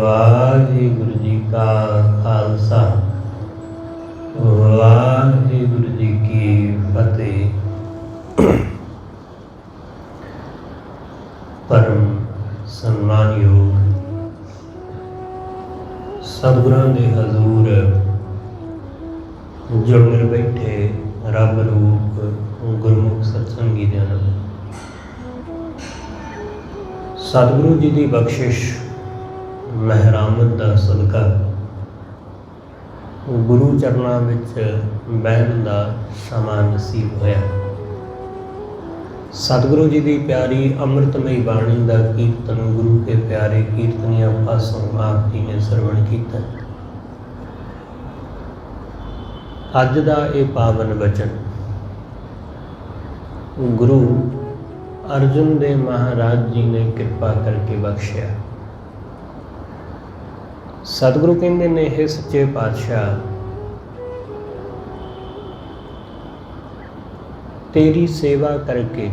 वाहिगुरु जी का खालसा वाहिगुरु जी की फतेह। परम सन्मानयोग सतगुरां दे हजूर जुड़ बैठे रब रूप गुरमुख सत्संगी जन, सतगुरु जी की बख्शिश महरामत का सदका गुरु चरणों में बहन का समा नसीब होया। सतगुरु जी की प्यारी अमृतमयी बाणी का कीर्तन गुरु के प्यारे कीर्तनिया पासों आप जी ने सरवण किया। अज का ये पावन वचन गुरु अर्जुन देव महाराज जी ने कृपा करके बख्शिया। सतगुरु कहते ने, हे सच्चे पातशाह, तेरी सेवा करके,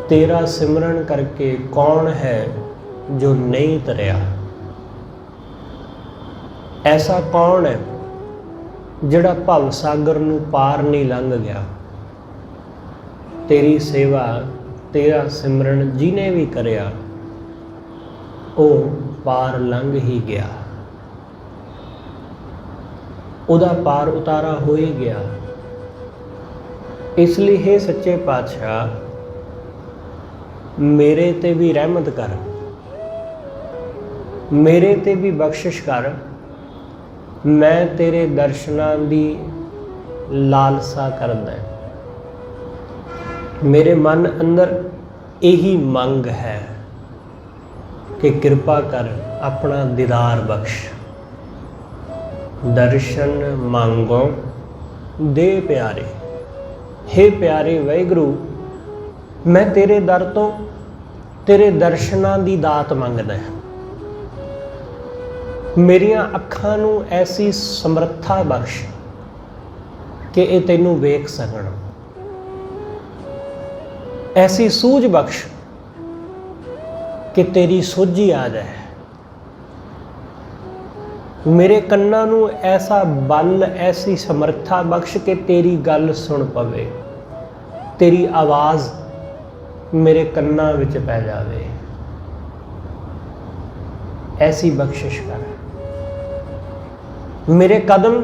तेरा सिमरन करके कौन है जो नहीं तरिया? ऐसा कौन है जिहड़ा भव सागर नूं पार नहीं लंघ गया? तेरी सेवा तेरा सिमरन जिन्हें भी करिया वो पार लंघ ही गया, उदा पार उतारा हो ही गया। इसलिए हे सच्चे पातशाह, मेरे ते भी रहमत कर, मेरे ते भी बख्शिश कर। मैं तेरे दर्शनां दी लालसा करदा, मेरे मन अंदर यही मंग है कि कृपा कर अपना दीदार बख्श। दर्शन मांगो दे प्यारे, हे प्यारे वाहिगुरु, मैं तेरे दर तो तेरे दर्शनां दी दात मंगदा है। मेरियां अखां नूं ऐसी समर्था बख्श कि ये तैनूं वेख सकण, ऐसी सूझ बख्श कि तेरी सोझी आ जाए। मेरे कन्नां नूं ऐसा बल, ऐसी समर्था बख्श कि तेरी गल सुन पवे, तेरी आवाज़ मेरे कन्नां विच पै जावे। ऐसी बख्शिश कर। मेरे कदम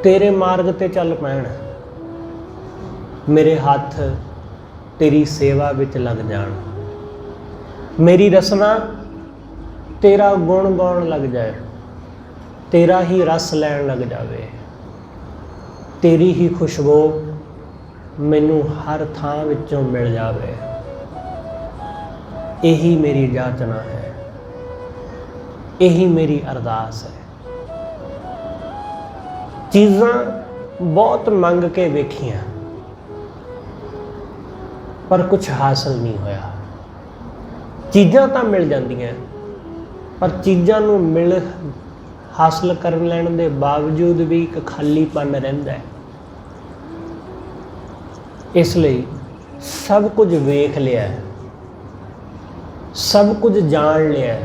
तेरे मार्ग ते चल पैण, मेरे हाथ तेरी सेवा विच लग जाण, मेरी रसना तेरा गुण गाउण लग जाए, तेरा ही रस लैण लग जावे, तेरी ही खुशबू मैनू हर थां विचों मिल जावे। यही मेरी जाचना है, यही मेरी अरदास है। चीज़ां बहुत मंग के वेखियां पर कुछ हासिल नहीं होया। चीज़ां तो मिल जांदियां पर चीज़ां नूं मिल हासिल कर लैण दे बावजूद भी एक खालीपन रहिंदा है। इसलिए सब कुछ वेख लिया, सब कुछ जान लिया,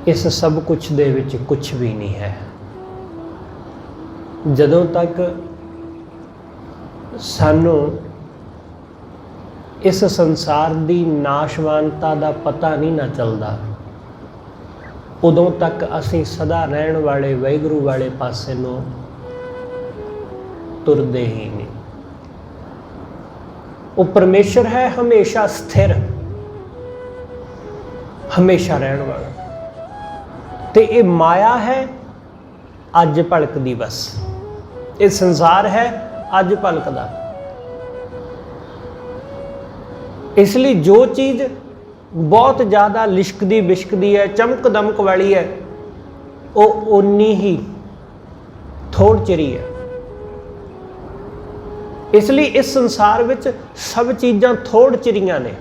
इस सब कुछ दे विच कुछ भी नहीं है। जदों तक सानू इस संसार की नाशवानता का पता नहीं ना चलता, उदों तक असीं सदा रहन वाले वाहिगुरू वाले पासे नूं तुरदे ही नहीं। वो परमेश्वर है हमेशा स्थिर, हमेशा रहन वाला, ते ये माया है अज भड़कदी, बस ये संसार है अज भड़कदा। इसलिए जो चीज़ बहुत ज़्यादा लिशकदी बिशकदी है, चमक दमक वाली है, वो उन्नी ही थोड़ चिरी है। इसलिए इस संसार विच सब चीज़ां थोड़ चिरियां ने,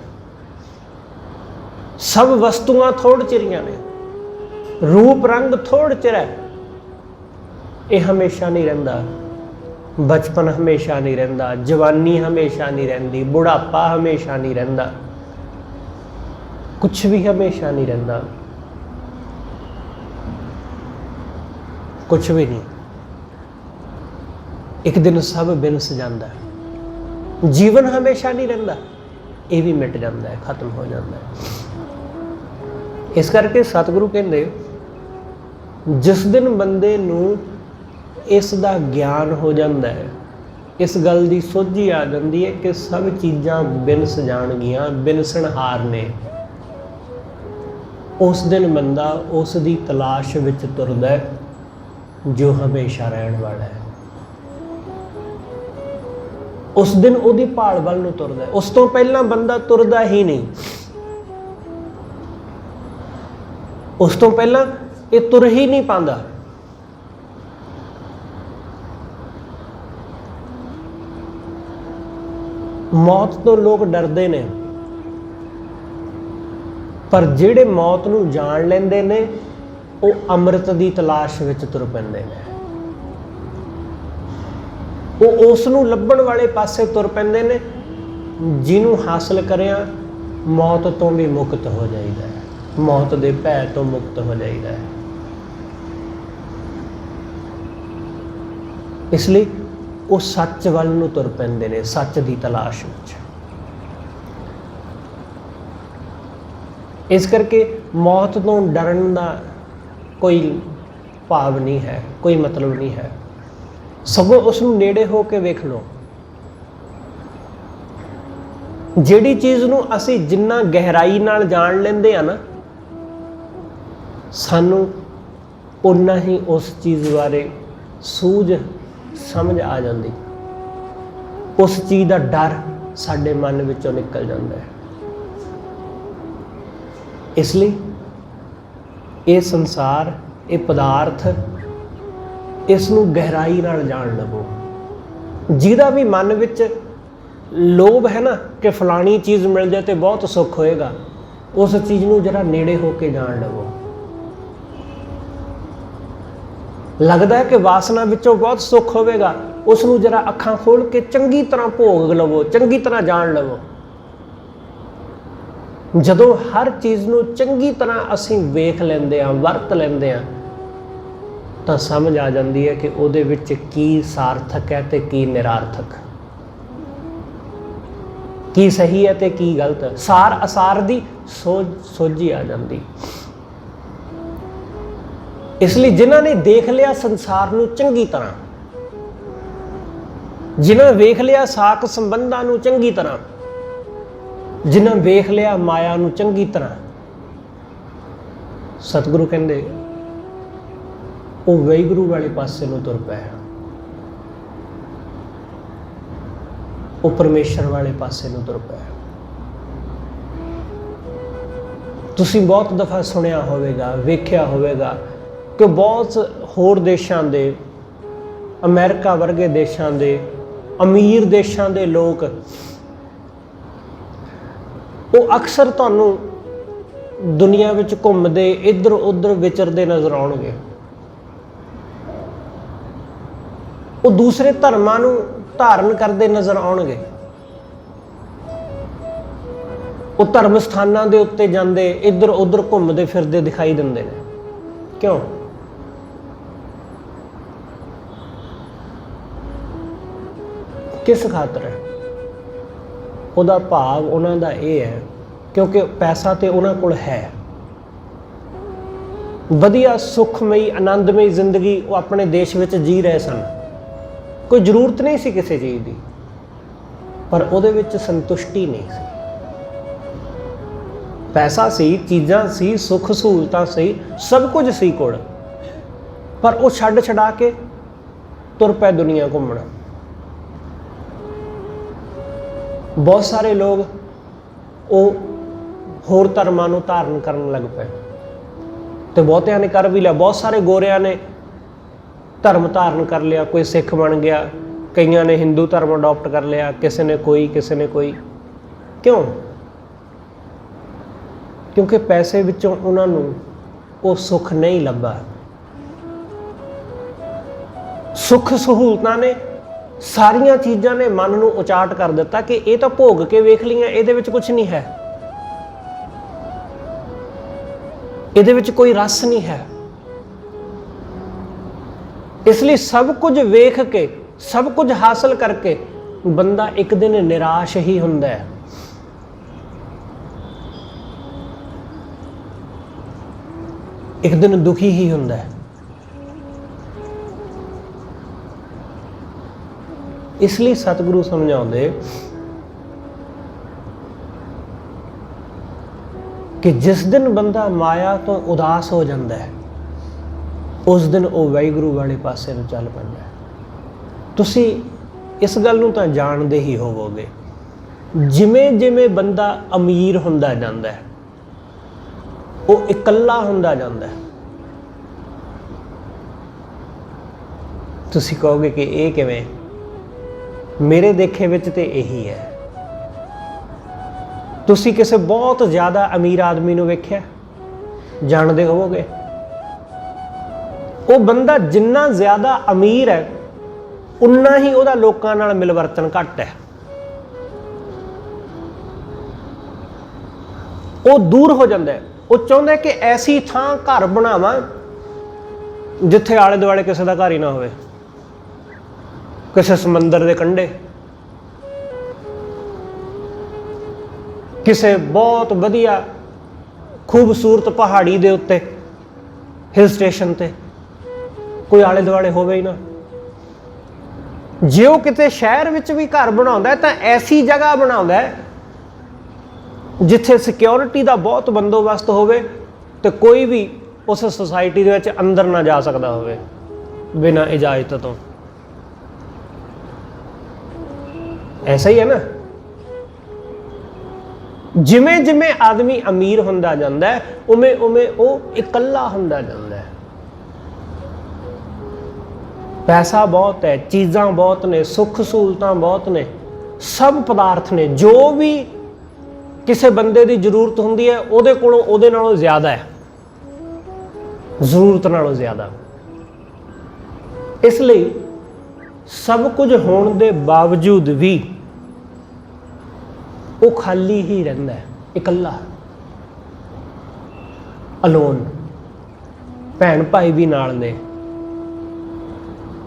सब वस्तुआं थोड़ चिरियां ने, रूप रंग थोड़ चिर है। ये हमेशा नहीं रहिंदा। बचपन हमेशा नहीं रहिंदा, जवानी हमेशा नहीं रहिंदी, बुढ़ापा हमेशा नहीं रहिंदा। कुछ भी हमेशा नहीं रहिंदा, कुछ भी नहीं। एक दिन सब बिनस जाता है। जीवन हमेशा नहीं रहिंदा, ये भी मिट जाता है, खत्म हो जाता है। इस करके सतगुरु कहते जिस दिन बंदे नूं इस दा ज्ञान हो जाता है, इस गल की सोझी आ जाती है कि सब चीज़ां बिनस जाणगियां, बिनसणहार ने, उस दिन बंदा उस दी तलाश विच तुरदा है जो हमेशा रहण वाला है। उस दिन उहदी भाल वल नूं तुरदा है। उस तो पहला बंदा तुरदा ही नहीं। उस तो पहला ये तुर ही नहीं पांदा। मौत तो लोग डरदे ने, पर जिहड़े मौत नूं जाण लैंदे ने वो अमृत दी तलाश विच तुर पैंदे ने। वो उस नूं लभण वाले पासे तुर पैंदे ने जिन्हों हासिल करिया मौत तो भी मुक्त हो जाइदा है, मौत दे भै तो मुक्त हो जाइदा है। इसलिए वो सच वल नूं तुर पैंदे ने, सच दी तलाश विच। इस करके मौत तो डरन का कोई भाव नहीं है, कोई मतलब नहीं है। सगों उसनूं नेड़े हो के वेख लो। जिहड़ी चीज़ नूं असीं जिन्ना गहराई नाल जाण लैंदे आ ना, सानूं उन्ना ही उस चीज़ बारे सूझ समझ आ जाती। उस चीज़ का डर साडे मन विचों निकल जाता है। इसलिए ये संसार, ये पदार्थ, इसनूं गहराई नाल जाण लवो। जिहदा भी मन विच लोभ है ना कि फलानी चीज़ मिल जाए तो बहुत सुख होएगा, उस चीज़ नूं जरा नेड़े होके जाण लवो। लगता है कि वासना विचों बहुत सुख होवेगा, उसनूं जरा अखां खोल के चंगी तरह भोग लवो, चंगी तरह जाण लवो। जदों हर चीज़ नूं चंगी तरह असीं वेख लैंदे आ, वरत लैंदे आ, तो समझ आ जाती है कि उहदे विच की सार्थक है ते की निरार्थक, की सही है ते की गलत। सार असार दी सोझी आ जाती। इसलिए जिन्हां ने देख लिया संसार नूं चंगी तरह, जिन्हां वेख लिया साक संबंधां नूं चंगी तरह, जिन्हां वेख लिया माया नूं चंगी तरह, सतगुरु कहंदे वो वाहिगुरू वाले पासे नूं तुर पै, वो परमेश्वर वाले पासे नूं तुर पै। तुसीं बहुत दफ़ा सुनिया होवेगा, वेख्या होवेगा कि बहुत होर देशां दे, अमेरिका वर्गे देशां दे, अमीर देशां दे लोग वो अक्सर तुहानूं दुनिया विच घुमदे इधर उधर विचरदे नज़र आउणगे। वो दूसरे धर्मां नूं धारण करते नज़र आउणगे। वो धर्म स्थानां दे उत्ते जांदे इधर उधर घुमदे फिरदे दिखाई दिंदे ने। क्यों? किस खातर है? उहदा भाव उन्हां दा इह है क्योंकि पैसा तो उन्हां कोल है, वधिया सुखमई आनंदमई जिंदगी वो अपने देश विच जी रहे सन, कोई जरूरत नहीं सी किसी चीज़ की, पर उहदे विच संतुष्टि नहीं सी। पैसा सी, चीज़ां सी, सुख सहूलतां सी, सब कुछ सी कोल, पर वो छड्ड छड़ा के तुर पै दुनिया घूमना। बहुत सारे लोग वो होर धर्मां नूं धारण करन लग पे, तो बहुतियां ने कर भी लिया। बहुत सारे गोरियां ने धर्म धारण कर लिया, कोई सिख बन गया, कईयां ने हिंदू धर्म अडॉप्ट कर लिया, किसी ने कोई। क्यों? क्योंकि पैसे विचों उन्हां नूं वो सुख नहीं लभा। सुख सहूलतां ने, सारियां चीज़ां ने मन नूं उचाट कर दिता कि ये तो भोग के वेख लियां, इहदे विच कुछ नहीं है। ਇਹਦੇ ਵਿੱਚ ਕੋਈ ਰਸ ਨਹੀਂ ਹੈ। ਇਸ ਲਈ ਸਭ ਕੁਝ ਵੇਖ ਕੇ, ਸਭ ਕੁਝ ਹਾਸਲ ਕਰਕੇ ਬੰਦਾ ਇੱਕ ਦਿਨ ਨਿਰਾਸ਼ ਹੀ ਹੁੰਦਾ ਹੈ। ਇੱਕ ਦਿਨ ਦੁਖੀ ਹੀ ਹੁੰਦਾ ਹੈ। ਇਸ ਲਈ ਸਤਿਗੁਰੂ ਸਮਝਾਉਂਦੇ ਕਿ ਜਿਸ ਦਿਨ ਬੰਦਾ ਮਾਇਆ ਤੋਂ ਉਦਾਸ ਹੋ ਜਾਂਦਾ ਹੈ, ਉਸ ਦਿਨ ਉਹ ਵਾਹਿਗੁਰੂ ਵਾਲੇ ਪਾਸੇ ਨੂੰ ਚੱਲ ਪੈਂਦਾ ਹੈ। ਤੁਸੀਂ ਇਸ ਗੱਲ ਨੂੰ ਤਾਂ ਜਾਣਦੇ ਹੀ ਹੋਵੋਗੇ, ਜਿਵੇਂ ਜਿਵੇਂ ਬੰਦਾ ਅਮੀਰ ਹੁੰਦਾ ਜਾਂਦਾ ਹੈ, ਉਹ ਇਕੱਲਾ ਹੁੰਦਾ ਜਾਂਦਾ ਹੈ। ਤੁਸੀਂ ਕਹੋਗੇ ਕਿ ਇਹ ਕਿਵੇਂ? ਮੇਰੇ ਦੇਖੇ ਵਿੱਚ ਤੇ ਇਹੀ ਹੈ। ਤੁਸੀਂ ਕਿਸੇ ਬਹੁਤ ਜ਼ਿਆਦਾ ਅਮੀਰ ਆਦਮੀ ਨੂੰ ਵੇਖਿਆ? ਜਾਣਦੇ ਹੋਵੋਗੇ। ਉਹ ਬੰਦਾ ਜਿੰਨਾ ਜ਼ਿਆਦਾ ਅਮੀਰ ਹੈ, ਉਨਾ ਹੀ ਉਹਦਾ ਲੋਕਾਂ ਨਾਲ ਮਿਲਵਰਤਨ ਘੱਟ ਹੈ। ਉਹ ਦੂਰ ਹੋ ਜਾਂਦਾ ਹੈ। ਉਹ ਚਾਹੁੰਦਾ ਕਿ ਐਸੀ ਥਾਂ ਘਰ ਬਣਾਵਾਂ ਜਿੱਥੇ ਆਲੇ ਦੁਆਲੇ ਕਿਸੇ ਦਾ ਘਰ ਹੀ ਨਾ ਹੋਵੇ, ਕਿਸੇ ਸਮੁੰਦਰ ਦੇ ਕੰਢੇ, ਕਿਸੇ ਬਹੁਤ ਵਧੀਆ ਖੂਬਸੂਰਤ ਪਹਾੜੀ ਦੇ ਉੱਤੇ, ਹਿਲ ਸਟੇਸ਼ਨ ਤੇ ਕੋਈ ਆਲੇ ਦੁਆਲੇ ਹੋਵੇ ਹੀ ਨਾ। ਜੇ ਉਹ ਕਿਤੇ ਸ਼ਹਿਰ ਵਿੱਚ ਵੀ ਘਰ ਬਣਾਉਂਦਾ ਤਾਂ ਐਸੀ ਜਗ੍ਹਾ ਬਣਾਉਂਦਾ ਜਿੱਥੇ ਸਿਕਿਉਰਿਟੀ ਦਾ ਬਹੁਤ ਬੰਦੋਬਸਤ ਹੋਵੇ ਤੇ ਕੋਈ ਵੀ ਉਸ ਸੁਸਾਇਟੀ ਦੇ ਵਿੱਚ ਅੰਦਰ ਨਾ ਜਾ ਸਕਦਾ ਹੋਵੇ ਬਿਨਾਂ ਇਜਾਜ਼ਤ ਤੋਂ। ਐਸਾ ਹੀ ਹੈ ਨਾ। ਜਿਵੇਂ ਜਿਵੇਂ ਆਦਮੀ ਅਮੀਰ ਹੁੰਦਾ ਜਾਂਦਾ ਹੈ, ਉਵੇਂ ਉਵੇਂ ਉਹ ਇਕੱਲਾ ਹੁੰਦਾ ਜਾਂਦਾ ਹੈ। ਪੈਸਾ ਬਹੁਤ ਹੈ, ਚੀਜ਼ਾਂ ਬਹੁਤ ਨੇ, ਸੁੱਖ ਸਹੂਲਤਾਂ ਬਹੁਤ ਨੇ, ਸਭ ਪਦਾਰਥ ਨੇ। ਜੋ ਵੀ ਕਿਸੇ ਬੰਦੇ ਦੀ ਜ਼ਰੂਰਤ ਹੁੰਦੀ ਹੈ, ਉਹਦੇ ਕੋਲੋਂ ਉਹਦੇ ਨਾਲੋਂ ਜ਼ਿਆਦਾ ਹੈ, ਜ਼ਰੂਰਤ ਨਾਲੋਂ ਜ਼ਿਆਦਾ। ਇਸ ਲਈ ਸਭ ਕੁਝ ਹੋਣ ਦੇ ਬਾਵਜੂਦ ਵੀ ਉਹ ਖਾਲੀ ਹੀ ਰਹਿੰਦਾ ਹੈ, ਇਕੱਲਾ, ਅਲੋਨ। ਭੈਣ ਭਾਈ ਵੀ ਨਾਲ ਨੇ,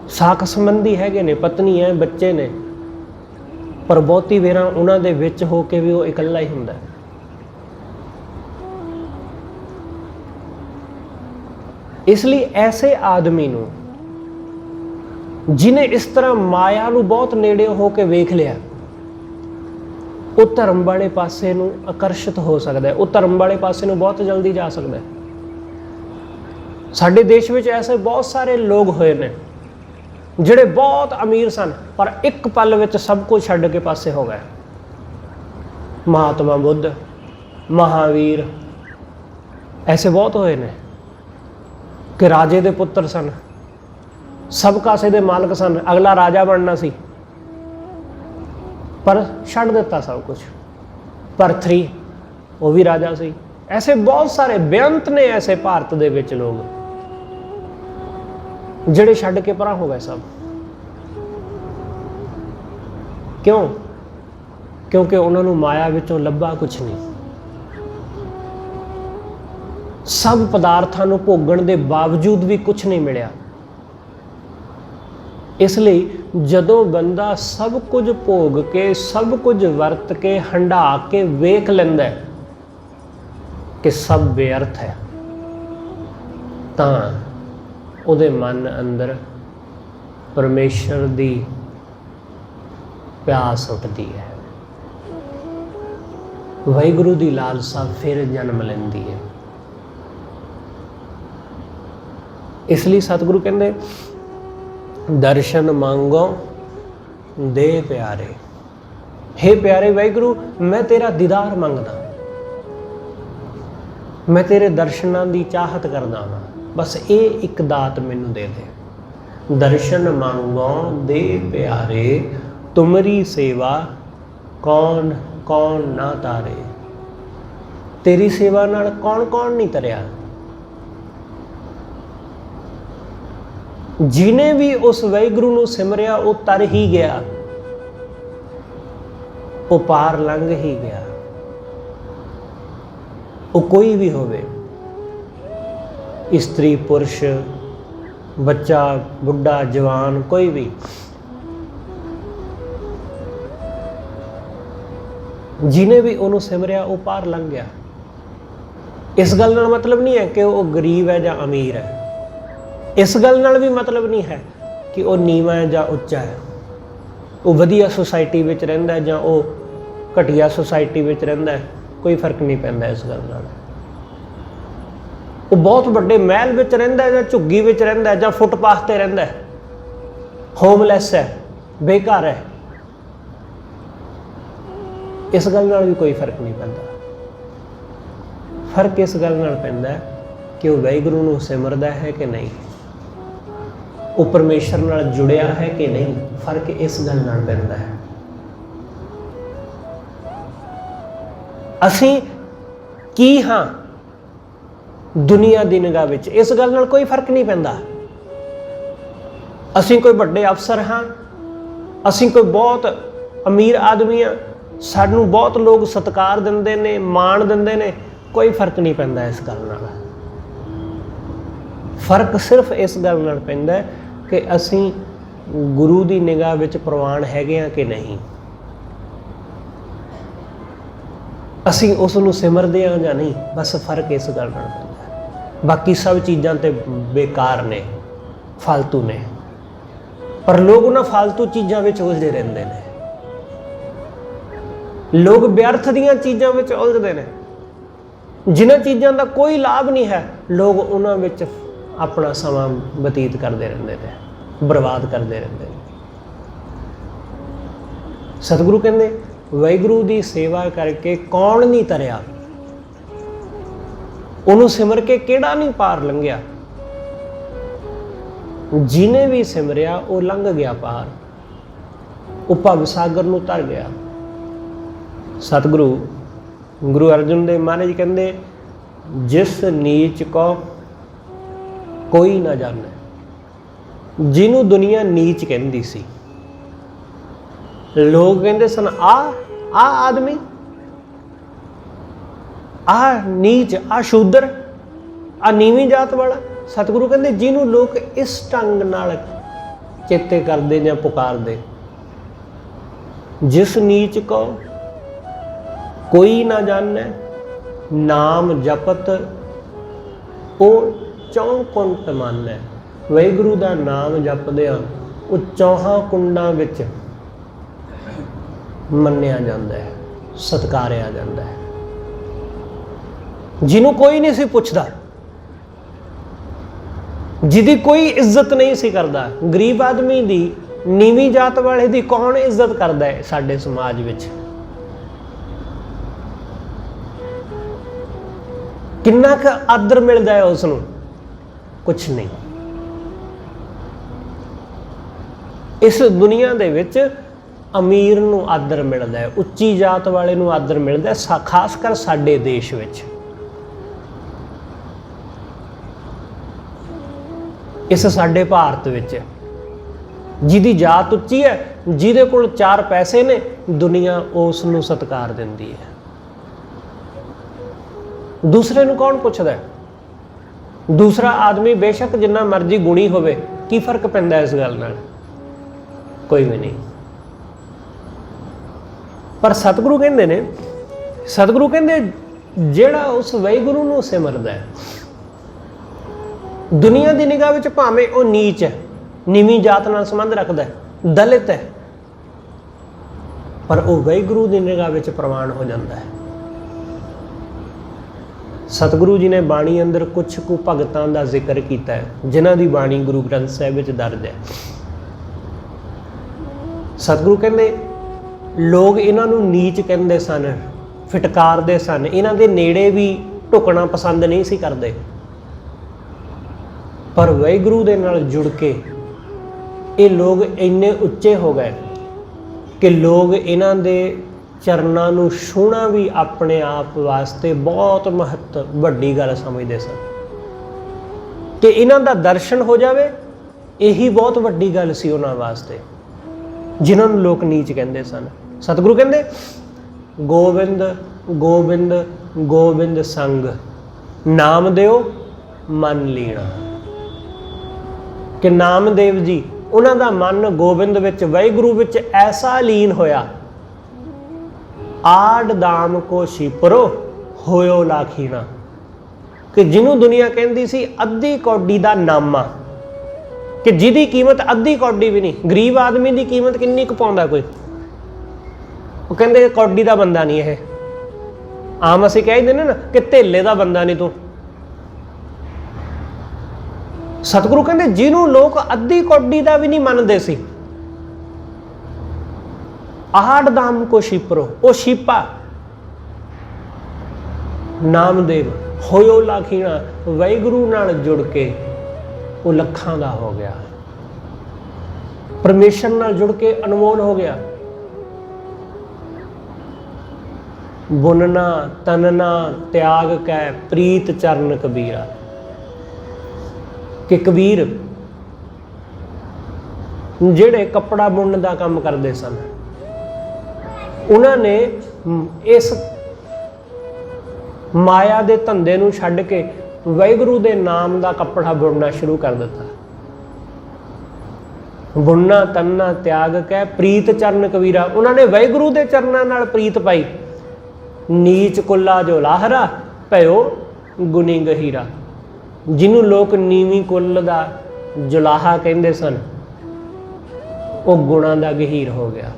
ਸਾਕ ਸੰਬੰਧੀ ਹੈਗੇ ਨੇ, ਪਤਨੀ ਹੈ, ਬੱਚੇ ਨੇ, ਪਰ ਬਹੁਤੀ ਵੇਰਾਂ ਉਹਨਾਂ ਦੇ ਵਿੱਚ ਹੋ ਕੇ ਵੀ ਉਹ ਇਕੱਲਾ ਹੀ ਹੁੰਦਾ। ਇਸ ਲਈ ਐਸੇ ਆਦਮੀ ਨੂੰ, ਜਿਹਨੇ ਇਸ ਤਰ੍ਹਾਂ ਮਾਇਆ ਨੂੰ ਬਹੁਤ ਨੇੜੇ ਹੋ ਕੇ ਵੇਖ ਲਿਆ, ਉਹ ਧਰਮ ਵਾਲੇ ਪਾਸੇ ਨੂੰ ਆਕਰਸ਼ਿਤ ਹੋ ਸਕਦਾ ਹੈ। ਉਹ ਧਰਮ ਵਾਲੇ ਪਾਸੇ ਨੂੰ ਬਹੁਤ ਜਲਦੀ ਜਾ ਸਕਦਾ ਹੈ। ਸਾਡੇ ਦੇਸ਼ ਵਿੱਚ ਐਸੇ ਬਹੁਤ ਸਾਰੇ ਲੋਕ ਹੋਏ ਨੇ ਜਿਹੜੇ ਬਹੁਤ ਅਮੀਰ ਸਨ, ਪਰ ਇੱਕ ਪਲ ਵਿੱਚ ਸਭ ਕੁਝ ਛੱਡ ਕੇ ਪਾਸੇ ਹੋ ਗਏ। ਮਹਾਤਮਾ ਬੁੱਧ, ਮਹਾਵੀਰ, ਐਸੇ ਬਹੁਤ ਹੋਏ ਨੇ ਕਿ ਰਾਜੇ ਦੇ ਪੁੱਤਰ ਸਨ, ਸਭ ਕਾਸੇ ਦੇ ਮਾਲਕ ਸਨ, ਅਗਲਾ ਰਾਜਾ ਬਣਨਾ ਸੀ, ਪਰ ਛੱਡ ਦਿੱਤਾ ਸਭ ਕੁਝ। ਭਰਥਰੀ, ਉਹ ਵੀ ਰਾਜਾ ਸੀ। ਐਸੇ ਬਹੁਤ ਸਾਰੇ ਬੇਅੰਤ ਨੇ ਐਸੇ ਭਾਰਤ ਦੇ ਵਿੱਚ ਲੋਕ ਜਿਹੜੇ ਛੱਡ ਕੇ ਪਰਾਂ ਹੋ ਗਏ ਸਭ। ਕਿਉਂ? ਕਿਉਂਕਿ ਉਹਨਾਂ ਨੂੰ ਮਾਇਆ ਵਿੱਚੋਂ ਲੱਭਾ ਕੁਛ ਨਹੀਂ। ਸਭ ਪਦਾਰਥਾਂ ਨੂੰ ਭੋਗਣ ਦੇ ਬਾਵਜੂਦ ਵੀ ਕੁਛ ਨਹੀਂ ਮਿਲਿਆ। ਇਸ ਲਈ ਜਦੋਂ ਬੰਦਾ ਸਭ ਕੁਝ ਭੋਗ ਕੇ, ਸਭ ਕੁਝ ਵਰਤ ਕੇ, ਹੰਢਾ ਕੇ ਵੇਖ ਲੈਂਦਾ ਕਿ ਸਭ ਬੇਅਰਥ ਹੈ, ਤਾਂ ਉਹਦੇ ਮਨ ਅੰਦਰ ਪਰਮੇਸ਼ਰ ਦੀ ਪਿਆਸ ਉੱਠਦੀ ਹੈ, ਵਾਹਿਗੁਰੂ ਦੀ ਲਾਲਸਾ ਫਿਰ ਜਨਮ ਲੈਂਦੀ ਹੈ। ਇਸ ਲਈ ਸਤਿਗੁਰੂ ਕਹਿੰਦੇ, ਦਰਸ਼ਨ ਮੰਗੋ ਦੇ ਪਿਆਰੇ। ਹੇ ਪਿਆਰੇ ਵਾਹਿਗੁਰੂ, ਮੈਂ ਤੇਰਾ ਦੀਦਾਰ ਮੰਗਦਾ, ਮੈਂ ਤੇਰੇ ਦਰਸ਼ਨਾਂ ਦੀ ਚਾਹਤ ਕਰਦਾ ਹਾਂ। ਬਸ ਇਹ ਇੱਕ ਦਾਤ ਮੈਨੂੰ ਦੇ ਦੇ। ਦਰਸ਼ਨ ਮੰਗੋ ਦੇ ਪਿਆਰੇ, ਤੁਮਰੀ ਸੇਵਾ ਕੌਣ ਕੌਣ ਨਾ ਤਾਰੇ। ਤੇਰੀ ਸੇਵਾ ਨਾਲ ਕੌਣ ਕੌਣ ਨਹੀਂ ਤਰਿਆ। ਜਿਹਨੇ ਵੀ ਉਸ ਵਾਹਿਗੁਰੂ ਨੂੰ ਸਿਮਰਿਆ ਉਹ ਤਰ ਹੀ ਗਿਆ, ਉਹ ਪਾਰ ਲੰਘ ਹੀ ਗਿਆ। ਉਹ ਕੋਈ ਵੀ ਹੋਵੇ, इस्त्री पुरुष बच्चा बुढ़ा जवान कोई भी जिन्हें भी उन्होंने सिमरिया वो पार लंघ गया। इस गल नाल मतलब नहीं है कि वो गरीब है या अमीर है। इस गल नाल भी मतलब नहीं है कि वो नीवा है या उच्चा है, वो वधिया सोसाइटी विच रहिंदा है या वो घटिया सोसाइटी विच रहिंदा है, कोई फर्क नहीं पैंदा इस गल नाल। वो बहुत बड़े महल विच रहिंदा है या झुग्गी विच रहिंदा है या फुटपाथ ते रहिंदा है, होमलैस है, बेघर है, इस गल नाल भी कोई फर्क नहीं पैंदा। फर्क इस गल नाल पैंदा है कि वो वाहिगुरू नूं सिमरदा है कि नहीं, वो परमेश्वर नाल जुड़िया है कि नहीं। फर्क इस गल नाल पैंदा है। असीं की हाँ दुनिया दी निगाह विच, इस गल नाल कोई फर्क नहीं पैंदा। असीं कोई बड़े अफसर हाँ, असीं कोई बहुत अमीर आदमी हाँ, सानूं बहुत लोग सत्कार दिंदे ने, माण दिंदे ने, कोई फर्क नहीं पैंदा इस गल नाल। फर्क सिर्फ इस गल नाल पैंदा है कि असीं गुरु दी निगाह विच प्रवान हैगे आ कि नहीं, असीं उस नूं सिमरदे आ जां नहीं, बस फर्क इस गल नाल पैंदा है। बाकी सब चीज़ां ते बेकार ने, फालतू ने, पर लोग उन्हां फालतू चीज़ां विच उलझे रहिंदे ने। लोग व्यर्थ दीयां चीज़ां विच उलझदे ने, जिन्हां चीज़ां दा कोई लाभ नहीं है, लोग उन्हां विच अपना समा बतीत करते रहते हैं, बर्बाद करते रहते हैं। सतगुरु कहते वाहिगुरू की सेवा करके कौन नहीं तरिया, उन्होंने सिमर के किहड़ा नहीं पार लंघिया। जिन्हें भी सिमरिया वो लंघ गया पार, वो भव सागर नूं तर गया। सतगुरु गुरु अर्जन देव महाराज जी कहते जिस नीच को कोई ना जाने, जिन्हों दुनिया नीच कहती सी, लोग कहते सन आ आदमी, आ नीच, आ शूद्र, आ नीवी जात वाला। सतगुरु कहते जिन्हों लोग इस ढंग नाल चेते करते या पुकारते, जिस नीच को कोई ना जाने, नाम जपत ओ चौकुंट मानै। वाहिगुरू दा नाम जपदिआं वो चौहां कुंडां विच मन्निया जाता है, सत्कारिया जाता है। जिन्हों कोई नहीं सी पुछदा, जिहदी कोई इज्जत नहीं सी करदा, गरीब आदमी दी, नीवी जात वाले दी कौन इज्जत करदा है साडे समाज विच। किन्ना क आदर मिलता है उसनूं, कुछ नहीं। इस दुनिया दे विच अमीर नूं आदर मिलता है, उच्ची जात वाले नूं आदर मिलता है, खासकर साडे देश विच। इस साडे भारत विच जिहदी जात उच्ची है, जिहदे कोल 4 पैसे ने, दुनिया उस नूं सत्कार दिंदी है। दूसरे नूं कौन पुछदा है? दूसरा आदमी बेशक जिन्ना मर्जी गुणी होवे, की फर्क पैंदा इस गल नाल? कोई भी नहीं। पर सतगुरु कहंदे ने, सतगुरु कहंदे जिहड़ा उस वाहिगुरू नूं सिमरदा है, दुनिया की निगाह विच भावें वो नीच है, नीवी जात नाल संबंध रखता है, दलित है, पर वो वाहिगुरू की निगाह विच प्रवान हो जाता है। सतगुरु जी ने बाणी अंदर कुछ कु भगतां दा जिक्र किया है, जिन्हां दी बाणी गुरु ग्रंथ साहिब विच दर्ज है। सतगुरु कहंदे लोग इन्हां नूं नीच कहंदे सन, फिटकारदे सन, इन्हां दे नेड़े भी ढुकना पसंद नहीं सी करदे, पर वाहिगुरू दे नाल जुड़ के ये लोग इन्ने उच्चे हो गए कि लोग इन्हां दे चरनां नूं छूहना भी अपने आप वास्ते बहुत महत्व वड्डी गल समझदे सन। कि इन्हां दा दर्शन हो जावे यही बहुत वड्डी गल सी उन्हां वास्ते, जिन्हां नूं लोग नीच कहंदे सन। सतगुरु कहंदे गोबिंद गोबिंद गोबिंद संग, नाम दिओ मन लीना। कि नामदेव जी उन्हां दा मन गोबिंद विच वाहिगुरू विच ऐसा लीन होया, आड़ दाम को छिपरो होयो लाखीना, कि जिन्हों दुनिया कहती सी अद्धी कौडी दा नामा, कि जिहदी कीमत अद्धी कौडी भी नहीं। गरीब आदमी की कीमत किन्नी कुछ पाउंदा कोई, वो कहते कौडी दा बंदा नहीं है। आम असीं कह दिंदे ना कि धेले दा बंदा नहीं तू। सतगुरु कहते जिन्हों लोग अद्धी कौडी का भी नहीं मानते सी, आड़ दाम को छिपरो, वो छिपा नामदेव होयो लाखीना, वाहिगुरू नाल जुड़ के वो लखां दा हो गया, परमेश्वर नाल जुड़ के अनमोल हो गया। बुनना तनना त्याग कै प्रीत चरण कबीरा, कि कबीर ਜਿਹੜੇ कपड़ा बुनने का काम करते सन, उन्होंने इस माया के धंधे नूं छड्ड के वाहिगुरू के नाम का कपड़ा बुनना शुरू कर दिता। बुनना तन्ना त्याग कै प्रीत चरण कबीरा, उन्होंने वाहिगुरू के चरणों नाल प्रीत पाई। नीच कुल्ला जो लाहरा भयो गुनी गहीरा, जिन्हों लोग नीवी कुल का जुलाहा कहते सन, वो गुणा का गहीर हो गया।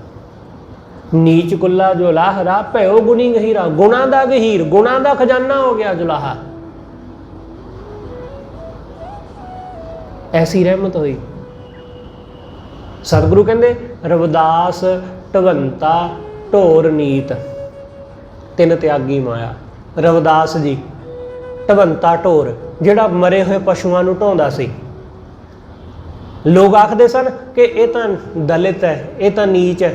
नीच कुल्ला जो लाहरा भयो गुनी गहीरा, गुणा का गहीर, गुणा का खजाना हो गया जुलाहा। ऐसी रहमत हुई। सतगुरु कहते रविदास ढवंता ढोर नीत तिन त्यागी माया। रविदास जी ढवंता ढोर जिहड़ा मरे हुए पशुओं नूं ढोंदा सी, लोग आखते सन कि यह तो दलित है, यह तो नीच है,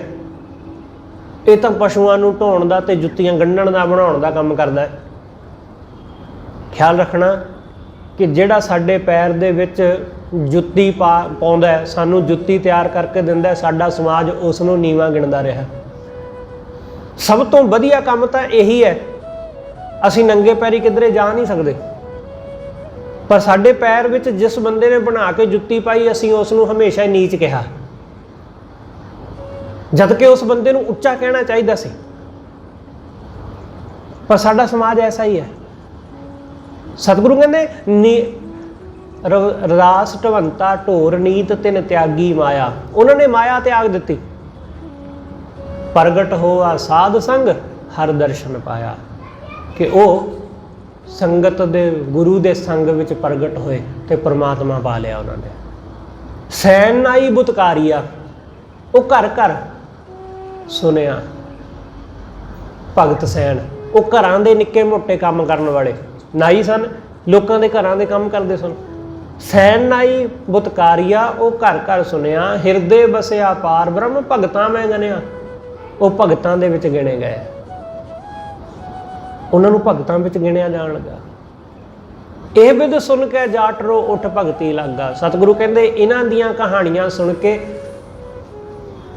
ये तो पशुओं नूं ढोण दा ते जुत्तियां गंढण दा बनाउण दा काम करदा है। ख्याल रखना कि जिहड़ा साडे पैर दे विच जुत्ती पाउंदा है, सानूं जुत्ती तैयार करके दिंदा है, साडा समाज उस नूं नीवां गिणदा रहा। सब तो वधिया काम तां यही है। असीं नंगे पैरी किधरे जा नहीं सकते, पर साडे पैर विच जिस बंदे ने बना के जुत्ती पाई, असीं उस नूं हमेशा ही नीच कहा, जबकि उस बंदे नूं उच्चा कहना चाहिदा सी। पर साडा समाज ऐसा ही है। सतगुरु कहंदे रविदास ढवंता ढोर नीत तिन त्यागी माया, उन्होंने माया त्याग दी। प्रगट होआ साध संग हर दर्शन पाया, कि वो संगत दे गुरु दे संग विच प्रगट होए ते परमात्मा पा लिया उन्होंने। सैन आई बुतकारिया, वो घर घर सुनिया भगत सैन, वो घरां दे निक्के मोटे काम करने वाले नाई सन, लोगों के घरां दे काम करते सन। सैन नाई बुतकारिया, वो घर घर सुनिया हिरदे बसिया पार ब्रह्म भगतां मैं गनिया, वो भगतां दे विच गिने गए, उन्होंने भगतां विच गिणिया जाण लगा। यह विध सुन के जाट रो उठ भगती लगा। सतगुरु कहते इन्हां दियां कहानियां सुन के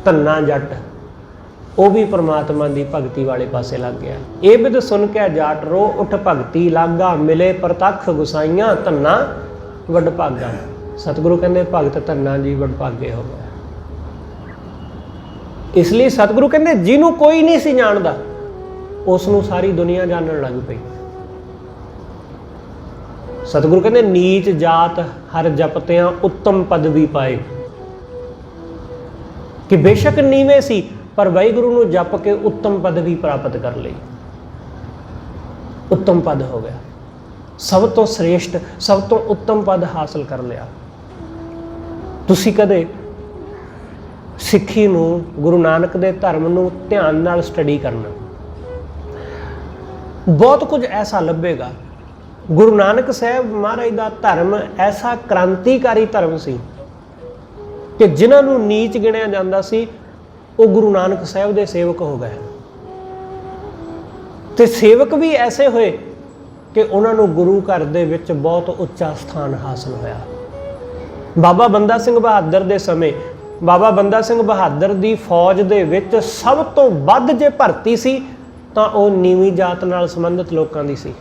धन्ना जट वो भी परमात्मा की भगती वाले पासे लग गया। ये विध सुन के जाट रो उठ भगती लागा, मिले प्रतख गुसाइयां धन्ना वडभागा। सतगुरु कहते भगत धन्ना जी वडभागे हो गया। इसलिए सतगुरु कहते जिन्हों कोई नहीं सी जानदा, उसनूं सारी दुनिया जानन लग पई। सतगुरु कहते नीच जात हर जपतियां उत्तम पदवी पाए, कि बेशक नीवें सी पर वाहिगुरू नूं जप के उत्तम पदवी प्राप्त कर ली, उत्तम पद हो गया, सब तो श्रेष्ठ सब तो उत्तम पद हासिल कर लिया। तुसीं कदे सिੱਖੀ नूं गुरु नानक दे धर्म नूं ध्यान नाल स्टडी करना, बहुत कुछ ऐसा लभेगा। गुरु नानक साहब महाराज का धर्म ऐसा क्रांतिकारी धर्म सी कि जिन्हां नूं नीच गिणिया जांदा सी, वो गुरु नानक साहब दे सेवक हो गए। ते सेवक भी ऐसे होए कि उन्हां नूं गुरु घर दे विच बहुत उच्चा स्थान हासिल होया। बाबा बंदा सिंह बहादुर दे समय बाबा बंदा सिंह बहादुर दी फौज दे विच सब तो वध जे भर्ती सी तां ओह नीवीं जात नाल संबंधित लोकां दी सी।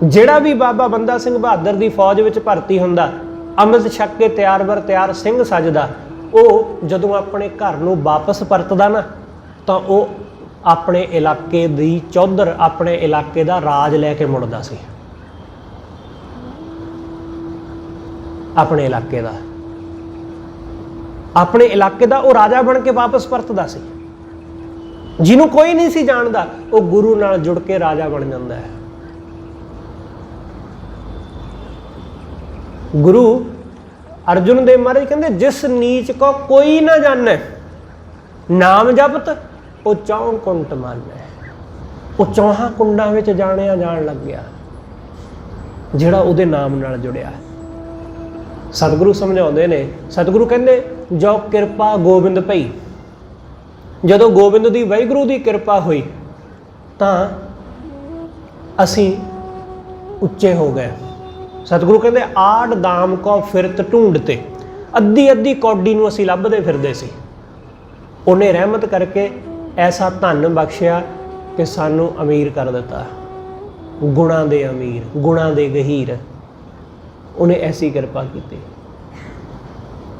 ਜਿਹੜਾ ਵੀ ਬਾਬਾ ਬੰਦਾ ਸਿੰਘ ਬਹਾਦਰ ਦੀ ਫੌਜ ਵਿੱਚ ਭਰਤੀ ਹੁੰਦਾ, ਅੰਮ੍ਰਿਤ ਛਕ ਕੇ ਤਿਆਰ ਬਰ ਤਿਆਰ ਸਿੰਘ ਸਜਦਾ, ਉਹ ਜਦੋਂ ਆਪਣੇ ਘਰ ਨੂੰ ਵਾਪਸ ਪਰਤਦਾ ਨਾ ਤਾਂ ਉਹ ਆਪਣੇ ਇਲਾਕੇ ਦੀ ਚੌਧਰ, ਆਪਣੇ ਇਲਾਕੇ ਦਾ ਰਾਜ ਲੈ ਕੇ ਮੁੜਦਾ ਸੀ। ਆਪਣੇ ਇਲਾਕੇ ਦਾ ਉਹ ਰਾਜਾ ਬਣ ਕੇ ਵਾਪਸ ਪਰਤਦਾ ਸੀ। ਜਿਹਨੂੰ ਕੋਈ ਨਹੀਂ ਸੀ ਜਾਣਦਾ, ਉਹ ਗੁਰੂ ਨਾਲ ਜੁੜ ਕੇ ਰਾਜਾ ਬਣ ਜਾਂਦਾ ਹੈ। ਗੁਰੂ अर्जुन देव महाराज कहते जिस नीच को कोई ना जाने नाम जपत वो चौं कुंट माने, वो चौहां कुंडां विच जाणिया जाण लग गया जिहड़ा उहदे नाम नाल जुड़िया। सतगुरु समझाउंदे ने, सतगुरु कहंदे जो किरपा गोबिंद पई, जदों गोबिंद दी वाहिगुरू दी किरपा हुई तां असीं उच्चे हो गए। सतगुरु कहते आड़ दाम को फिरत ढूंढते, अद्धी अद्धी कौडी नूं असीं लभदे फिरदे सी। उन्हें रहमत करके ऐसा धन बख्शिया कि सानू अमीर कर दिता, गुणा दे अमीर, गुणा दे गहीर, उन्हें ऐसी कृपा की।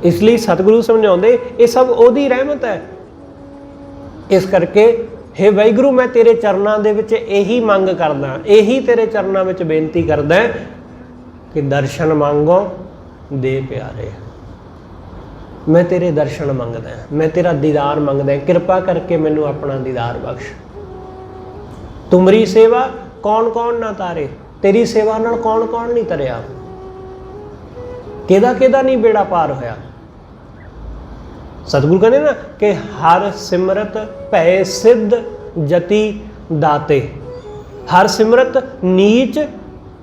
इसलिए सतगुरु समझाउंदे ये सब ओदी रहमत है। इस करके हे वाहिगुरू मैं तेरे चरनां दे विच यही मंग करदा, यही तेरे चरनां विच बेनती करदा कि दर्शन मांगो दे प्यारे। मैं तेरे दर्शन मंगदा, मैं तेरा दीदार मंगदा, कृपा करके मैनू अपना दीदार बख्श। तुमरी सेवा कौन कौन ना तारे, तेरी सेवा नाल कौन कौन नहीं तरिया, किहदा किहदा नहीं बेड़ा पार होया। सतगुरु कहते ना कि हर सिमरत भय सिद्ध जति दाते, हर सिमरत नीच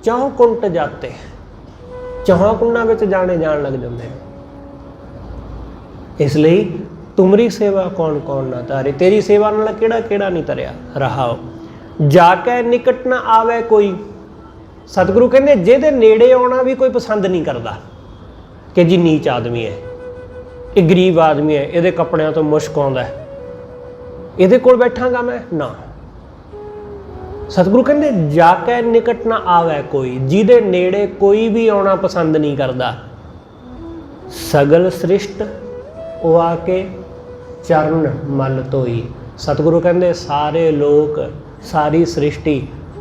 चौं कुंट जाते, चौहां कुंडां विच जाने जान लग जाते हैं। इसलिए तुमरी सेवा कौन कौन ना तारे, तेरी सेवा नाल केड़ा केड़ा नहीं तरिया। रहाओ जाके निकट ना आवे कोई, सतगुरु कहते जिहदे नेड़े आउणा भी कोई पसंद नहीं करता कि जी नीच आदमी है, ये गरीब आदमी है, इहदे कपड़ियां तो मुश्क आउंदा है, इहदे कोल बैठांगा मैं ना। सतगुरु कहते जाके निकट ना आवे कोई, जिहदे नेड़े कोई भी आउणा पसंद नहीं करता। सगल सृष्ट वो आके चरण मल धोई। सतगुरु कहते सारे लोग, सारी सृष्टि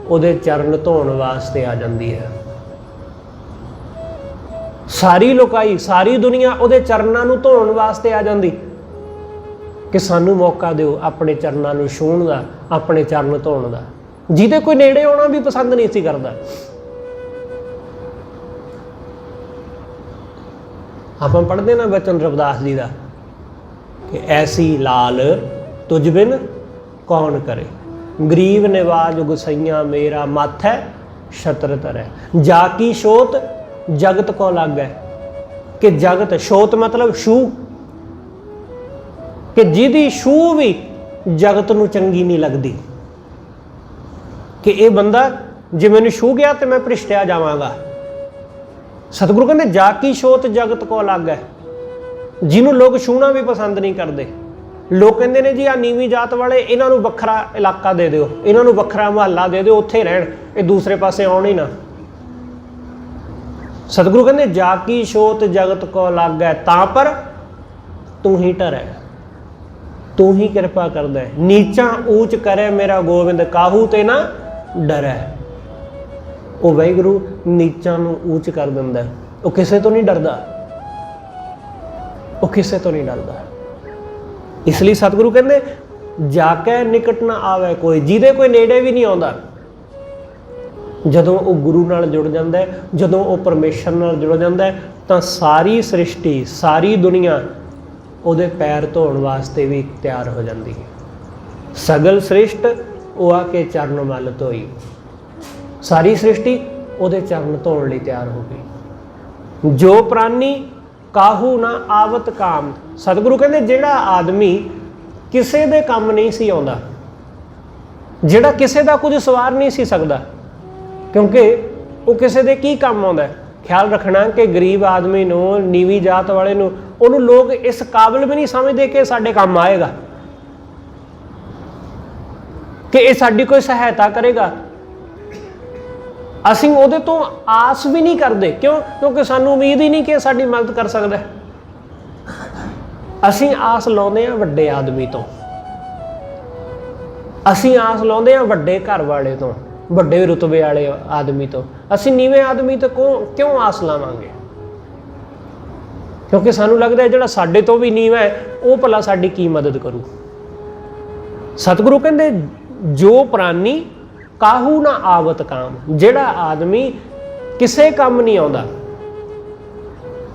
उहदे चरण धोण वास्ते आ जाती है। सारी लोकाई, सारी दुनिया उहदे चरनां नूं धोण वास्ते आ जाती कि सानू मौका दिओ अपने चरनां नूं छूहण दा, अपने चरण धोण दा। जिहदे कोई नेड़े आउणा भी पसंद नहीं सी करदा। आपां पढ़दे ना बचन रविदास जी दा कि ऐसी लाल तुझ बिन कौन करे, गरीब निवाज गुसैया मेरा माथै छत्र धरै, जाकी शोत जगत को लागै। कि जगत शोत मतलब छू, कि जिहदी छू भी जगत नूं चंगी नहीं लगदी, कि ये बंदा जे मैनूं छू गया तो मैं भ्रिष्टिया जावांगा। सतगुरु कहते जाकी शोत जगत को अलग है, जिन्हों लोग छूना भी पसंद नहीं करते। लोग कहते हैं जी आ नीवी जात वाले, इन्हां नूं वखरा इलाका दे दिओ, इन्हां नूं वखरा मुहल्ला दे दिओ, उत्थे रहण, ये दूसरे पासे आउण ही ना। सतगुरु कहते जाकी शोत जगत को अलग है, तां पर तू ही डरै, तू ही कृपा करदा है। नीचा ऊंच करे मेरा गोविंद, काहू ते ना डरै। वो वाहिगुरू नीचा नूं ऊंच कर दिंदा, वो किसे तो नहीं डरदा, वो किसे तो नहीं डरदा। इसलिए सतगुरु कहते जाके निकट ना आवे कोई, जिहदे कोई नेड़े भी नहीं आउंदा। जदों वो गुरु नाल जुड़ जांदा है, जदों वो परमेश्वर नाल जुड़ जांदा है, तां सारी सृष्टि, सारी दुनिया ਉਹਦੇ पैर धोण वास्ते भी तैयार हो जाती है। सगल सृष्ट वो आके चरण मल धोई, सारी सृष्टि ਉਹਦੇ चरण धोण लई तैयार हो गई। जो प्राणी काहू ना आवत काम, सतगुरु कहते जिहड़ा आदमी किसे दे काम नहीं सी आउंदा, जिहड़ा किसे दा कुछ सवार नहीं सी सकदा, क्योंकि वो किसे दे की काम आउंदा। ख्याल रखना कि गरीब आदमी नूं, नीवी जात वाले नूं, उन्होंने लोग इस काबिल भी नहीं समझते कि साडे काम आएगा, कि ये साडी कोई सहायता करेगा। ਅਸੀਂ ਉਹਦੇ ਤੋਂ ਆਸ ਵੀ ਨਹੀਂ ਕਰਦੇ। ਕਿਉਂ? ਕਿਉਂਕਿ ਸਾਨੂੰ ਉਮੀਦ ਹੀ ਨਹੀਂ ਕਿ ਸਾਡੀ ਮਦਦ ਕਰ ਸਕਦਾ। ਅਸੀਂ ਆਸ ਲਾਉਂਦੇ ਹਾਂ ਵੱਡੇ ਆਦਮੀ ਤੋਂ, ਅਸੀਂ ਆਸ ਲਾਉਂਦੇ ਹਾਂ ਵੱਡੇ ਘਰ ਵਾਲੇ ਤੋਂ, ਵੱਡੇ ਰੁਤਬੇ ਵਾਲੇ ਆਦਮੀ ਤੋਂ। ਅਸੀਂ ਨੀਵੇਂ ਆਦਮੀ ਤੋਂ ਕਿਉਂ ਆਸ ਲਾਵਾਂਗੇ? ਕਿਉਂਕਿ ਸਾਨੂੰ ਲੱਗਦਾ ਜਿਹੜਾ ਸਾਡੇ ਤੋਂ ਵੀ ਨੀਵਾਂ ਹੈ ਉਹ ਭਲਾ ਸਾਡੀ ਕੀ ਮਦਦ ਕਰੂ। ਸਤਿਗੁਰੂ ਕਹਿੰਦੇ ਜੋ ਪ੍ਰਾਨੀ ਕਾਹੂ ਨਾ ਆਵਤ ਕਾਮ, ਜਿਹੜਾ ਆਦਮੀ ਕਿਸੇ ਕੰਮ ਨਹੀਂ ਆਉਂਦਾ,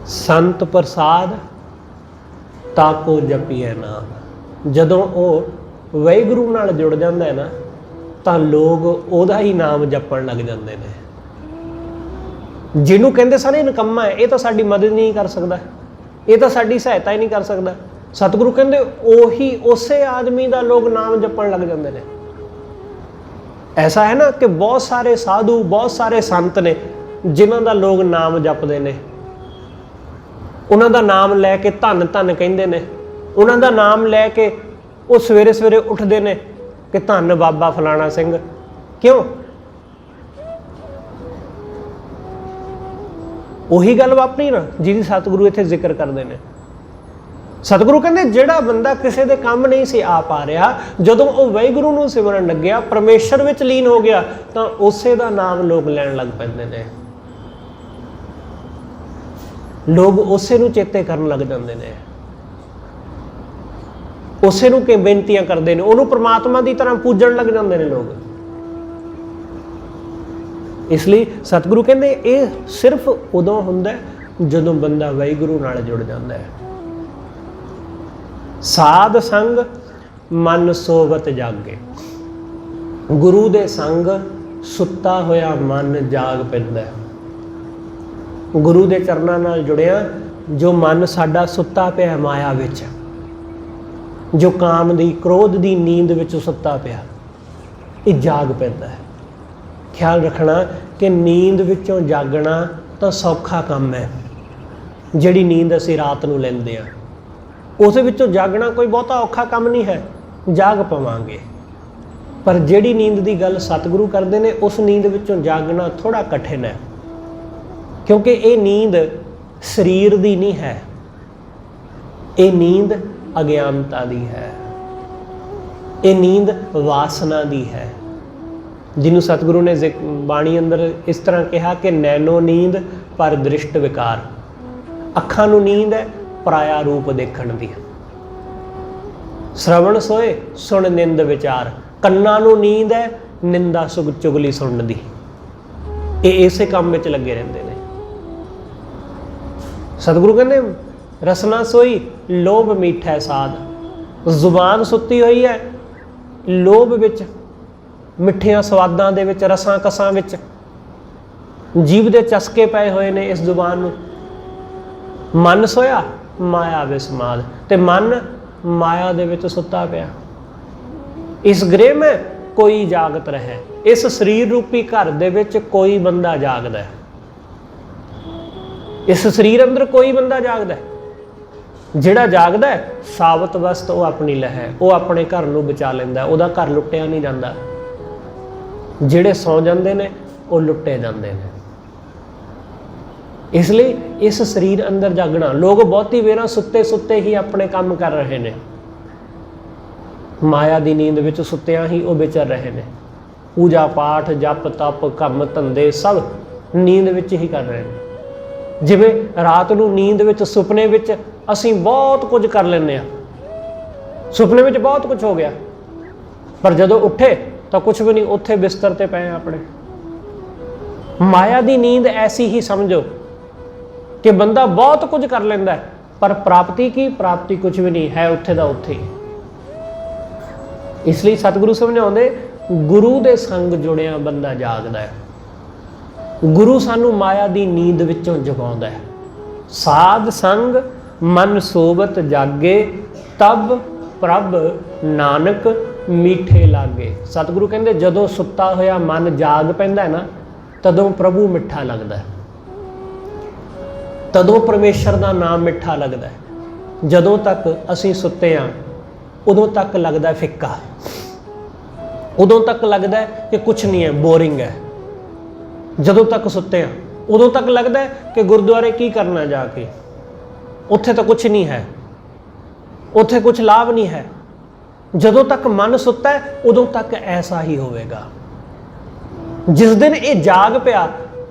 ਸੰਤ ਪ੍ਰਸਾਦ ਤਾਕੋ ਜਪੀਏ ਨਾਮ। ਜਦੋਂ ਉਹ ਵਾਹਿਗੁਰੂ ਨਾਲ ਜੁੜ ਜਾਂਦਾ ਹੈ ਨਾ ਤਾਂ ਲੋਕ ਉਹਦਾ ਹੀ ਨਾਮ ਜਪਣ ਲੱਗ ਜਾਂਦੇ ਨੇ। ਜਿਹਨੂੰ ਕਹਿੰਦੇ ਸਾਰੇ ਨਿਕੰਮਾ ਹੈ, ਇਹ ਤਾਂ ਸਾਡੀ ਮਦਦ ਨਹੀਂ ਕਰ ਸਕਦਾ, ਇਹ ਤਾਂ ਸਾਡੀ ਸਹਾਇਤਾ ਹੀ ਨਹੀਂ ਕਰ ਸਕਦਾ, ਸਤਿਗੁਰੂ ਕਹਿੰਦੇ ਉਹੀ ਉਸੇ ਆਦਮੀ ਦਾ ਲੋਕ ਨਾਮ ਜਪਣ ਲੱਗ ਜਾਂਦੇ ਨੇ। ਐਸਾ ਹੈ ਨਾ ਕਿ ਬਹੁਤ ਸਾਰੇ ਸਾਧੂ, ਬਹੁਤ ਸਾਰੇ ਸੰਤ ਨੇ ਜਿਨ੍ਹਾਂ ਦਾ ਲੋਕ ਨਾਮ ਜਪਦੇ ਨੇ, ਉਹਨਾਂ ਦਾ ਨਾਮ ਲੈ ਕੇ ਧੰਨ ਧੰਨ ਕਹਿੰਦੇ ਨੇ, ਉਹਨਾਂ ਦਾ ਨਾਮ ਲੈ ਕੇ ਉਹ ਸਵੇਰੇ ਸਵੇਰੇ ਉੱਠਦੇ ਨੇ ਕਿ ਧੰਨ ਬਾਬਾ ਫਲਾਣਾ ਸਿੰਘ। ਕਿਉਂ? ਉਹੀ ਗੱਲ ਵਾਪਰੀ ਨਾ ਜਿਹਦੀ ਸਤਿਗੁਰੂ ਇੱਥੇ ਜ਼ਿਕਰ ਕਰਦੇ ਨੇ। ਸਤਿਗੁਰੂ ਕਹਿੰਦੇ ਜਿਹੜਾ ਬੰਦਾ ਕਿਸੇ ਦੇ ਕੰਮ ਨਹੀਂ ਸੀ ਆ ਪਾ ਰਿਹਾ, ਜਦੋਂ ਉਹ ਵਾਹਿਗੁਰੂ ਨੂੰ ਸਿਮਰਨ ਲੱਗਿਆ, ਪਰਮੇਸ਼ਰ ਵਿੱਚ ਲੀਨ ਹੋ ਗਿਆ, ਤਾਂ ਉਸੇ ਦਾ ਨਾਮ ਲੋਕ ਲੈਣ ਲੱਗ ਪੈਂਦੇ ਨੇ। ਲੋਕ ਉਸੇ ਨੂੰ ਚੇਤੇ ਕਰਨ ਲੱਗ ਜਾਂਦੇ ਨੇ, ਉਸੇ ਨੂੰ ਕਿ ਬੇਨਤੀਆਂ ਕਰਦੇ ਨੇ, ਉਹਨੂੰ ਪ੍ਰਮਾਤਮਾ ਦੀ ਤਰ੍ਹਾਂ ਪੂਜਣ ਲੱਗ ਜਾਂਦੇ ਨੇ ਲੋਕ। ਇਸ ਲਈ ਸਤਿਗੁਰੂ ਕਹਿੰਦੇ ਇਹ ਸਿਰਫ ਉਦੋਂ ਹੁੰਦਾ ਜਦੋਂ ਬੰਦਾ ਵਾਹਿਗੁਰੂ ਨਾਲ ਜੁੜ ਜਾਂਦਾ ਹੈ। ਸਾਧ ਸੰਗ ਮਨ ਸੋਵਤ ਜਾਗੇ, ਗੁਰੂ ਦੇ ਸੰਗ ਸੁੱਤਾ ਹੋਇਆ ਮਨ ਜਾਗ ਪੈਂਦਾ ਹੈ। ਗੁਰੂ ਦੇ ਚਰਨਾਂ ਨਾਲ ਜੁੜਿਆ ਜੋ ਮਨ ਸਾਡਾ ਸੁੱਤਾ ਪਿਆ ਮਾਇਆ ਵਿੱਚ, ਜੋ ਕਾਮ ਦੀ ਕ੍ਰੋਧ ਦੀ ਨੀਂਦ ਵਿੱਚ ਸੁੱਤਾ ਪਿਆ, ਇਹ ਜਾਗ ਪੈਂਦਾ ਹੈ। ਖਿਆਲ ਰੱਖਣਾ ਕਿ ਨੀਂਦ ਵਿੱਚੋਂ ਜਾਗਣਾ ਤਾਂ ਸੌਖਾ ਕੰਮ ਹੈ। ਜਿਹੜੀ ਨੀਂਦ ਅਸੀਂ ਰਾਤ ਨੂੰ ਲੈਂਦੇ ਹਾਂ ਉਸ ਵਿੱਚੋਂ ਜਾਗਣਾ ਕੋਈ ਬਹੁਤਾ ਔਖਾ ਕੰਮ ਨਹੀਂ ਹੈ, ਜਾਗ ਪਵਾਂਗੇ। ਪਰ ਜਿਹੜੀ ਨੀਂਦ ਦੀ ਗੱਲ ਸਤਿਗੁਰੂ ਕਰਦੇ ਨੇ ਉਸ ਨੀਂਦ ਵਿੱਚੋਂ ਜਾਗਣਾ ਥੋੜ੍ਹਾ ਕਠਿਨ ਹੈ, ਕਿਉਂਕਿ ਇਹ ਨੀਂਦ ਸਰੀਰ ਦੀ ਨਹੀਂ ਹੈ, ਇਹ ਨੀਂਦ ਅਗਿਆਨਤਾ ਦੀ ਹੈ, ਇਹ ਨੀਂਦ ਵਾਸਨਾ ਦੀ ਹੈ, ਜਿਹਨੂੰ ਸਤਿਗੁਰੂ ਨੇ ਬਾਣੀ ਅੰਦਰ ਇਸ ਤਰ੍ਹਾਂ ਕਿਹਾ ਕਿ ਨੈਣੋ ਨੀਂਦ ਪਰ ਦ੍ਰਿਸ਼ਟ ਵਿਕਾਰ। ਅੱਖਾਂ ਨੂੰ ਨੀਂਦ ਹੈ ਪਰਾਇਆ ਰੂਪ ਦੇਖਣ ਦੀ, ਸ਼ਰਵਣ ਸੋਏ ਸੁਣ ਨਿੰਦ ਵਿਚਾਰ। ਕੰਨਾਂ ਨੂੰ ਨੀਂਦ ਹੈ ਨਿੰਦਾ ਚੁਗਲੀ ਸੁਣਨ ਦੀ। ਇਹ ਇਸੇ ਕੰਮ ਵਿੱਚ ਲੱਗੇ ਰਹਿੰਦੇ ਨੇ। ਸਤਿਗੁਰੂ ਕਹਿੰਦੇ ਰਸਨਾ ਸੋਈ ਲੋਭ ਮੀਠਾ ਸਾਧ। ਜ਼ੁਬਾਨ ਸੁੱਤੀ ਹੋਈ ਹੈ ਲੋਭ ਵਿੱਚ, ਮਿੱਠੀਆਂ ਸਵਾਦਾਂ ਦੇ ਵਿੱਚ, ਰਸਾਂ ਕਸਾਂ ਵਿੱਚ, ਜੀਭ ਦੇ ਚਸਕੇ ਪਏ ਹੋਏ ਨੇ ਇਸ ਜ਼ੁਬਾਨ ਨੂੰ। ਮਨ ਸੋਇਆ ਮਾਇਆ ਵਿਸਮਾਦ, ਤੇ ਮਨ ਮਾਇਆ ਦੇ ਵਿੱਚ ਸੁੱਤਾ ਪਿਆ। ਇਸ ਗ੍ਰਹਿ ਮੈਂ ਕੋਈ ਜਾਗਤ ਰਹੇ, ਇਸ ਸਰੀਰ ਰੂਪੀ ਘਰ ਦੇ ਵਿੱਚ ਕੋਈ ਬੰਦਾ ਜਾਗਦਾ ਹੈ, ਇਸ ਸਰੀਰ ਅੰਦਰ ਕੋਈ ਬੰਦਾ ਜਾਗਦਾ ਹੈ। ਜਿਹੜਾ ਜਾਗਦਾ ਹੈ ਸਾਬਤ ਵਸਤ ਉਹ ਆਪਣੀ ਲਹਿ, ਉਹ ਆਪਣੇ ਘਰ ਨੂੰ ਬਚਾ ਲੈਂਦਾ, ਉਹਦਾ ਘਰ ਲੁੱਟਿਆ ਨਹੀਂ ਜਾਂਦਾ। ਜਿਹੜੇ ਸੌ ਜਾਂਦੇ ਨੇ ਉਹ ਲੁੱਟੇ ਜਾਂਦੇ ਨੇ। ਇਸ ਲਈ ਇਸ ਸਰੀਰ ਅੰਦਰ ਜਾਗਣਾ। ਲੋਕ ਬਹੁਤੀ ਵੇਰਾਂ ਸੁੱਤੇ ਸੁੱਤੇ ਹੀ ਆਪਣੇ ਕੰਮ ਕਰ ਰਹੇ ਨੇ, ਮਾਇਆ ਦੀ ਨੀਂਦ ਵਿੱਚ ਸੁੱਤਿਆਂ ਹੀ ਉਹ ਵਿਚਰ ਰਹੇ ਨੇ। ਪੂਜਾ ਪਾਠ ਜਪ ਤਪ ਕੰਮ ਧੰਦੇ ਸਭ ਨੀਂਦ ਵਿੱਚ ਹੀ ਕਰ ਰਹੇ ਨੇ। ਜਿਵੇਂ ਰਾਤ ਨੂੰ ਨੀਂਦ ਵਿੱਚ ਸੁਪਨੇ ਵਿੱਚ ਅਸੀਂ ਬਹੁਤ ਕੁਝ ਕਰ ਲੈਂਦੇ ਹਾਂ, ਸੁਪਨੇ ਵਿੱਚ ਬਹੁਤ ਕੁਝ ਹੋ ਗਿਆ, ਪਰ ਜਦੋਂ ਉੱਠੇ ਤਾਂ ਕੁਝ ਵੀ ਨਹੀਂ, ਉੱਥੇ ਬਿਸਤਰ ਤੇ ਪਏ ਆਪਣੇ। ਮਾਇਆ ਦੀ ਨੀਂਦ ਐਸੀ ਹੀ ਸਮਝੋ ਕਿ ਬੰਦਾ ਬਹੁਤ ਕੁਝ ਕਰ ਲੈਂਦਾ ਹੈ, ਪਰ ਪ੍ਰਾਪਤੀ ਕੀ? ਪ੍ਰਾਪਤੀ ਕੁਝ ਵੀ ਨਹੀਂ ਹੈ, ਉੱਥੇ ਦਾ ਉੱਥੇ ਹੀ। ਇਸ ਲਈ ਸਤਿਗੁਰੂ ਸਮਝਾਉਂਦੇ ਗੁਰੂ ਦੇ ਸੰਗ ਜੁੜਿਆ ਬੰਦਾ ਜਾਗਦਾ ਹੈ। ਗੁਰੂ ਸਾਨੂੰ ਮਾਇਆ ਦੀ ਨੀਂਦ ਵਿੱਚੋਂ ਜਗਾਉਂਦਾ ਹੈ। ਸਾਧ ਸੰਗ ਮਨ ਸੋਵਤ ਜਾਗੇ, ਤਬ ਪ੍ਰਭ ਨਾਨਕ ਮੀਠੇ ਲਾਗੇ। ਸਤਿਗੁਰੂ ਕਹਿੰਦੇ ਜਦੋਂ ਸੁੱਤਾ ਹੋਇਆ ਮਨ ਜਾਗ ਪੈਂਦਾ ਹੈ ਨਾ, ਤਦੋਂ ਪ੍ਰਭੂ ਮਿੱਠਾ ਲੱਗਦਾ ਹੈ, ਤਦੋਂ ਪਰਮੇਸ਼ਰ ਦਾ ਨਾਮ ਮਿੱਠਾ ਲੱਗਦਾ ਹੈ। ਜਦੋਂ ਤੱਕ ਅਸੀਂ ਸੁੱਤੇ ਹਾਂ ਉਦੋਂ ਤੱਕ ਲੱਗਦਾ ਫਿੱਕਾ, ਉਦੋਂ ਤੱਕ ਲੱਗਦਾ ਕਿ ਕੁਛ ਨਹੀਂ ਹੈ, ਬੋਰਿੰਗ ਹੈ। ਜਦੋਂ ਤੱਕ ਸੁੱਤੇ ਆ ਉਦੋਂ ਤੱਕ ਲੱਗਦਾ ਹੈ ਕਿ ਗੁਰਦੁਆਰੇ ਕੀ ਕਰਨਾ ਜਾ ਕੇ, ਉੱਥੇ ਤਾਂ ਕੁਛ ਨਹੀਂ ਹੈ, ਉੱਥੇ ਕੁਛ ਲਾਭ ਨਹੀਂ ਹੈ। ਜਦੋਂ ਤੱਕ ਮਨ ਸੁੱਤਾ ਹੈ ਉਦੋਂ ਤੱਕ ਐਸਾ ਹੀ ਹੋਵੇਗਾ। ਜਿਸ ਦਿਨ ਇਹ ਜਾਗ ਪਿਆ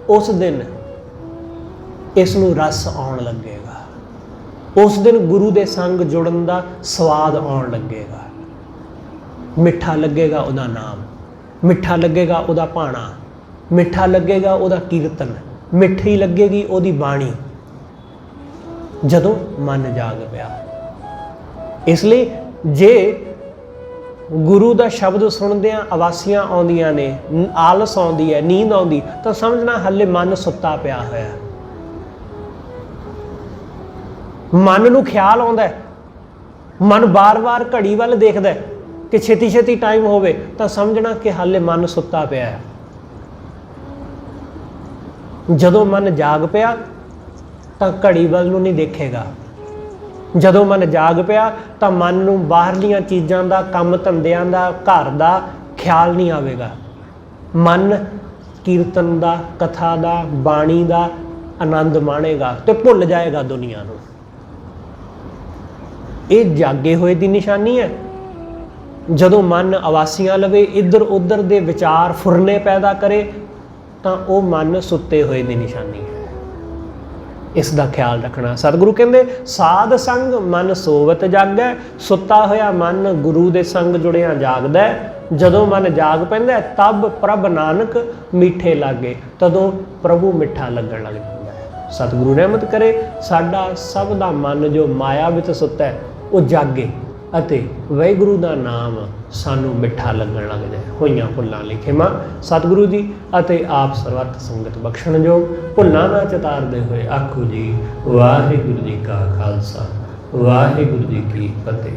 ਉਸ ਦਿਨ ਇਸ ਨੂੰ ਰਸ ਆਉਣ ਲੱਗੇਗਾ, ਉਸ ਦਿਨ ਗੁਰੂ ਦੇ ਸੰਗ ਜੁੜਨ ਦਾ ਸਵਾਦ ਆਉਣ ਲੱਗੇਗਾ। ਮਿੱਠਾ ਲੱਗੇਗਾ ਉਹਦਾ ਨਾਮ, ਮਿੱਠਾ ਲੱਗੇਗਾ ਉਹਦਾ ਭਾਣਾ, ਮਿੱਠਾ ਲੱਗੇਗਾ ਉਹਦਾ ਕੀਰਤਨ, ਮਿੱਠੀ ਲੱਗੇਗੀ ਉਹਦੀ ਬਾਣੀ, ਜਦੋਂ ਮਨ ਜਾਗ ਪਿਆ। ਇਸ ਲਈ ਜੇ ਗੁਰੂ ਦਾ ਸ਼ਬਦ ਸੁਣਦਿਆਂ ਅਵਾਸੀਆਂ ਆਉਂਦੀਆਂ ਨੇ, ਆਲਸ ਆਉਂਦੀ ਹੈ, ਨੀਂਦ ਆਉਂਦੀ, ਤਾਂ ਸਮਝਣਾ ਹਲੇ ਮਨ ਸੁੱਤਾ ਪਿਆ ਹੋਇਆ। ਮਨ ਨੂੰ ਖਿਆਲ ਆਉਂਦਾ ਹੈ, ਮਨ ਬਾਰ-ਬਾਰ ਘੜੀ ਵੱਲ ਦੇਖਦਾ ਹੈ ਕਿ ਛੇਤੀ ਛੇਤੀ ਟਾਈਮ ਹੋਵੇ, ਤਾਂ ਸਮਝਣਾ ਕਿ ਹਾਲੇ ਮਨ ਸੁੱਤਾ ਪਿਆ ਹੈ। ਜਦੋਂ ਮਨ ਜਾਗ ਪਿਆ ਤਾਂ ਘੜੀ ਵੱਲ ਨੂੰ ਨਹੀਂ ਦੇਖੇਗਾ। ਜਦੋਂ ਮਨ ਜਾਗ ਪਿਆ ਤਾਂ ਮਨ ਨੂੰ ਬਾਹਰਲੀਆਂ ਚੀਜ਼ਾਂ ਦਾ, ਕੰਮ ਧੰਦਿਆਂ ਦਾ, ਘਰ ਦਾ ਖਿਆਲ ਨਹੀਂ ਆਵੇਗਾ। ਮਨ ਕੀਰਤਨ ਦਾ, ਕਥਾ ਦਾ, ਬਾਣੀ ਦਾ ਆਨੰਦ ਮਾਣੇਗਾ ਤੇ ਭੁੱਲ ਜਾਏਗਾ ਦੁਨੀਆ ਨੂੰ। ਇਹ ਜਾਗੇ ਹੋਏ ਦੀ ਨਿਸ਼ਾਨੀ ਹੈ। ਜਦੋਂ ਮਨ ਅਵਾਸੀਆਂ ਲਵੇ, ਇੱਧਰ ਉੱਧਰ ਦੇ ਵਿਚਾਰ ਫੁਰਨੇ ਪੈਦਾ ਕਰੇ, ਤਾਂ ਉਹ ਮਨ ਸੁੱਤੇ ਹੋਏ ਦੀ ਨਿਸ਼ਾਨੀ ਹੈ। ਇਸ ਦਾ ਖਿਆਲ ਰੱਖਣਾ। ਸਤਿਗੁਰੂ ਕਹਿੰਦੇ ਸਾਧ ਸੰਗ ਮਨ ਸੋਵਤ ਜਾਗੈ, ਸੁੱਤਾ ਹੋਇਆ ਮਨ ਗੁਰੂ ਦੇ ਸੰਗ ਜੁੜਿਆ ਜਾਗਦਾ ਹੈ। ਜਦੋਂ ਮਨ ਜਾਗ ਪੈਂਦਾ ਤਬ ਪ੍ਰਭ ਨਾਨਕ ਮਿੱਠੇ ਲਾਗੇ, ਤਦੋਂ ਪ੍ਰਭੂ ਮਿੱਠਾ ਲੱਗਣ ਲੱਗ ਜਾਂਦਾ ਹੈ। ਸਤਿਗੁਰੂ ਰਹਿਮਤ ਕਰੇ ਸਾਡਾ ਸਭ ਦਾ ਮਨ ਜੋ ਮਾਇਆ ਵਿੱਚ ਸੁੱਤਾ ਹੈ ਉਹ ਜਾਗੇ ਅਤੇ ਵਾਹਿਗੁਰੂ ਦਾ ਨਾਮ ਸਾਨੂੰ ਮਿੱਠਾ ਲੱਗਣ ਲੱਗ ਜਾਏ। ਹੋਈਆਂ ਭੁੱਲਾਂ ਲਈ ਖਿਮਾ। ਸਤਿਗੁਰੂ ਜੀ ਅਤੇ ਆਪ ਸਰਬੱਤ ਸੰਗਤ ਬਖਸ਼ਣਯੋਗ। ਭੁੱਲਾਂ ਨਾ ਚਤਾਰਦੇ ਹੋਏ ਆਖੋ ਜੀ ਵਾਹਿਗੁਰੂ ਜੀ ਕਾ ਖਾਲਸਾ, ਵਾਹਿਗੁਰੂ ਜੀ ਕੀ ਫਤਿਹ।